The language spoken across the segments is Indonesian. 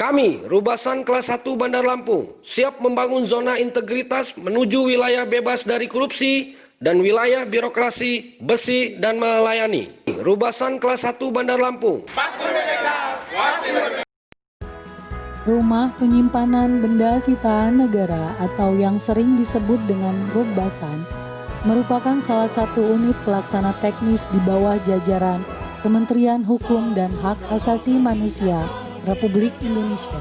Kami, Rubasan Kelas 1 Bandar Lampung, siap membangun zona integritas menuju wilayah bebas dari korupsi dan wilayah birokrasi, besi, dan melayani. Rubasan Kelas 1 Bandar Lampung. Pasti merdeka, pasti merdeka. Rumah Penyimpanan Benda Sitaan Negara atau yang sering disebut dengan Rubasan merupakan salah satu unit pelaksana teknis di bawah jajaran Kementerian Hukum dan Hak Asasi Manusia Republik Indonesia.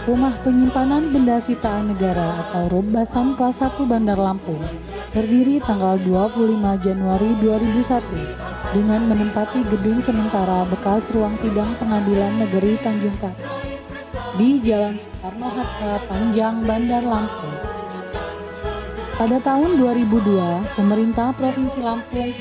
Rumah Penyimpanan Benda Sitaan Negara atau Rubasan Kelas 1 Bandar Lampung berdiri tanggal 25 Januari 2001 dengan menempati gedung sementara bekas ruang sidang Pengadilan Negeri Tanjung Karang di Jalan Soekarno-Hatta, Panjang, Bandar Lampung. Pada tahun 2002, pemerintah Provinsi Lampung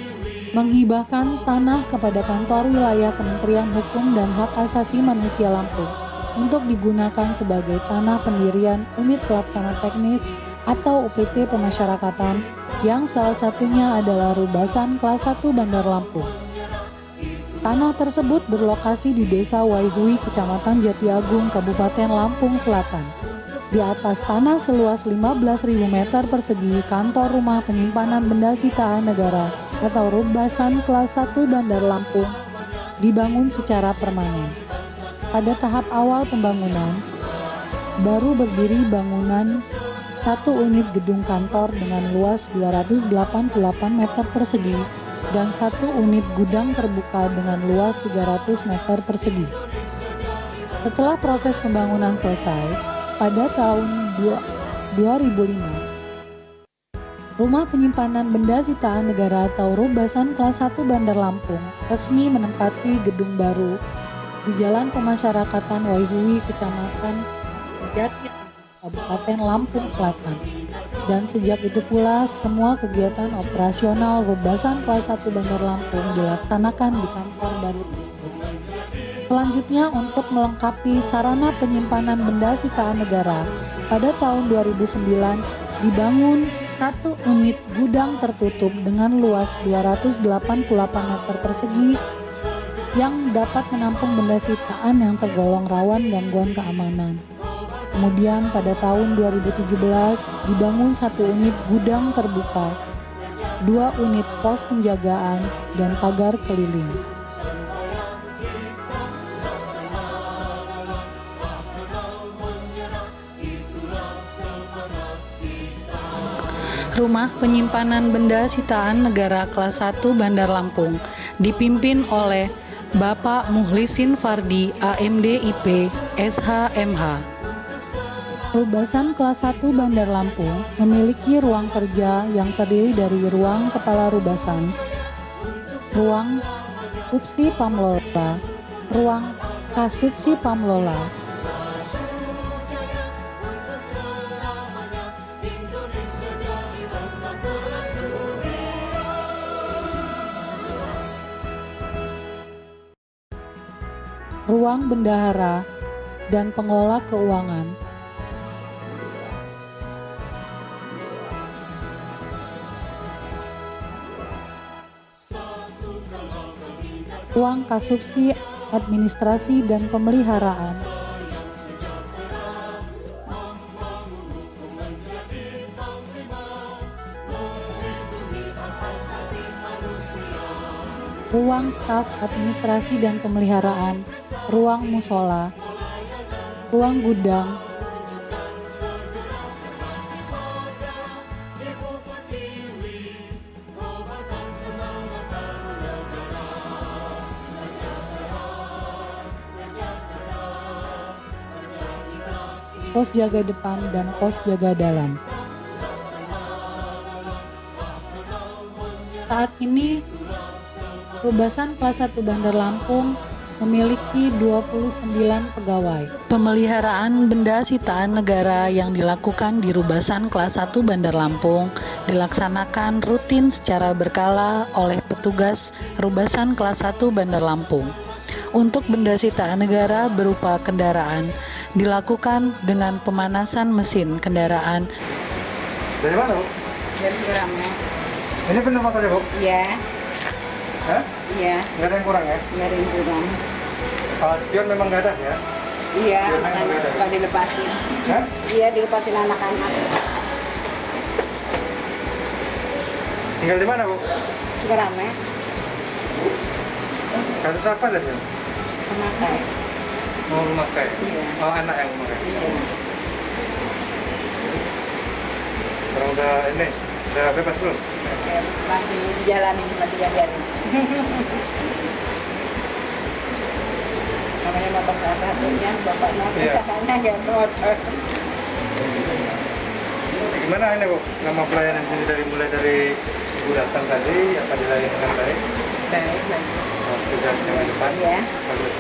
menghibahkan tanah kepada kantor wilayah Kementerian Hukum dan Hak Asasi Manusia Lampung untuk digunakan sebagai tanah pendirian unit pelaksana teknis atau UPT pemasyarakatan yang salah satunya adalah Rubasan Kelas 1 Bandar Lampung. Tanah tersebut berlokasi di Desa Waihui, Kecamatan Jatiagung, Kabupaten Lampung Selatan. Di atas tanah seluas 15.000 meter persegi, kantor Rumah Penyimpanan Benda Sitaan Negara atau Rubasan Kelas 1 Bandar Lampung dibangun secara permanen. Pada tahap awal pembangunan, baru berdiri bangunan satu unit gedung kantor dengan luas 288 meter persegi dan satu unit gudang terbuka dengan luas 300 meter persegi. Setelah proses pembangunan selesai, pada tahun 2005, Rumah Penyimpanan Benda Sitaan Negara atau Rubasan Kelas 1 Bandar Lampung resmi menempati gedung baru di Jalan Pemasyarakatan Waihui, Kecamatan Jatiagung, Kabupaten Lampung Selatan. Dan sejak itu pula semua kegiatan operasional Rubasan Kelas 1 Bandar Lampung dilaksanakan di kantor baru tersebut. Selanjutnya, untuk melengkapi sarana penyimpanan benda sitaan negara, pada tahun 2009 dibangun satu unit gudang tertutup dengan luas 288 meter persegi yang dapat menampung benda sitaan yang tergolong rawan gangguan keamanan. Kemudian pada tahun 2017 dibangun satu unit gudang terbuka, dua unit pos penjagaan, dan pagar keliling. Rumah Penyimpanan Benda Sitaan Negara Kelas 1 Bandar Lampung dipimpin oleh Bapak Muhlisin Fardi, AMD IP, SHMH. Rubasan Kelas 1 Bandar Lampung memiliki ruang kerja yang terdiri dari ruang Kepala Rubasan, ruang Subsi Pamlola, ruang Kasubsi Pamlola, ruang bendahara, dan pengelola keuangan. Ruang Kasubsi Administrasi dan Pemeliharaan, ruang Staf Administrasi dan Pemeliharaan, ruang musola, ruang gudang, pos jaga depan, dan pos jaga dalam. Saat ini Rubasan Kelas 1 Bandar Lampung memiliki 29 pegawai. Pemeliharaan benda sitaan negara yang dilakukan di Rubasan Kelas 1 Bandar Lampung dilaksanakan rutin secara berkala oleh petugas Rubasan Kelas 1 Bandar Lampung. Untuk benda sitaan negara berupa kendaraan dilakukan dengan pemanasan mesin kendaraan. Dari mana, Bu? Dari Suramadu. Ini benar motornya, Bu? Iya. Hah? Iya. Nggak ada yang kurang ya? Nggak ada yang kurang. Spion memang nggak ada ya? Iya, Biasanya nggak ada. suka dilepasin. Hah? Iya, dilepasin anak-anak. Tinggal di mana, Bu? Nggak rame, Kasus apa tadi? pemakai. Mau memakai? Iya. Oh, anak yang memakai. Iya. Orang udah ini, udah bebas belum? Masih dijalanin cuma 3 hari. Namanya motor satu-satunya, bapaknya Iya. usahanya nggak motor. Gimana ini, Bu? Selama pelayanan sini mulai dari Ibu datang tadi, apa dilayani dengan baik? Baik, baik. Oh, tugas yang depan? Iya. Bagus.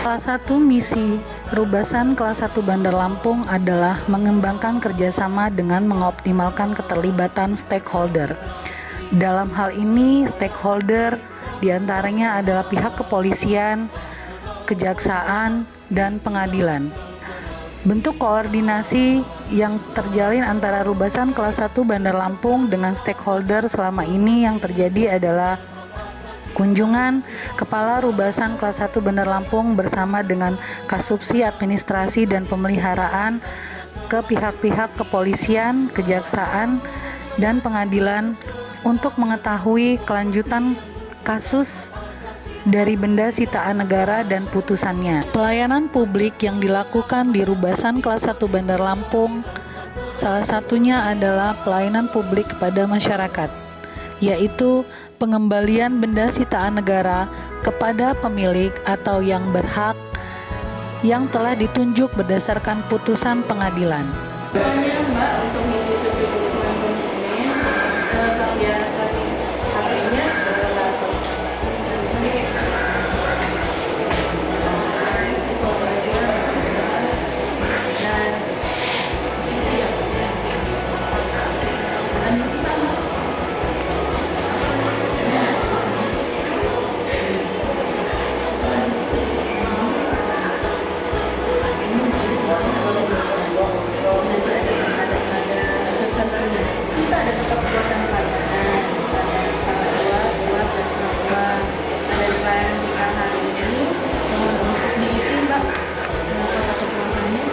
Salah satu misi Rubasan kelas 1 Bandar Lampung adalah mengembangkan kerjasama dengan mengoptimalkan keterlibatan stakeholder. Dalam hal ini, stakeholder diantaranya adalah pihak kepolisian, kejaksaan, dan pengadilan. Bentuk koordinasi yang terjalin antara Rubasan kelas 1 Bandar Lampung dengan stakeholder selama ini yang terjadi adalah kunjungan Kepala Rubasan kelas 1 Bandar Lampung bersama dengan Kasubsi Administrasi dan Pemeliharaan ke pihak-pihak kepolisian, kejaksaan, dan pengadilan untuk mengetahui kelanjutan kasus dari benda sitaan negara dan putusannya. Pelayanan publik yang dilakukan di Rubasan kelas 1 Bandar Lampung salah satunya adalah pelayanan publik kepada masyarakat, yaitu pengembalian benda sitaan negara kepada pemilik atau yang berhak yang telah ditunjuk berdasarkan putusan pengadilan. Mbak, untuk misi studi lingkungan konsumen, kegiatan artinya lapor. Dan isi yang kita ada keterbuatan pelayanan, ada tanggal 2, 2, dan 2. Ada di pelayanan kita hari ini, untuk diisi Mbak, kota kepuasannya.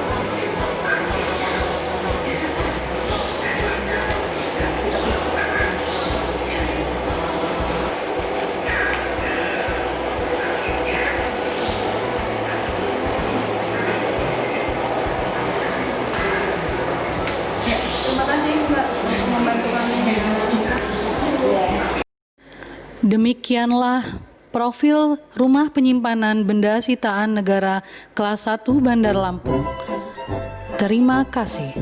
Ya, terima kasih Mbak untuk membantu kami. Demikianlah profil Rumah Penyimpanan Benda Sitaan Negara kelas 1 Bandar Lampung. Terima kasih.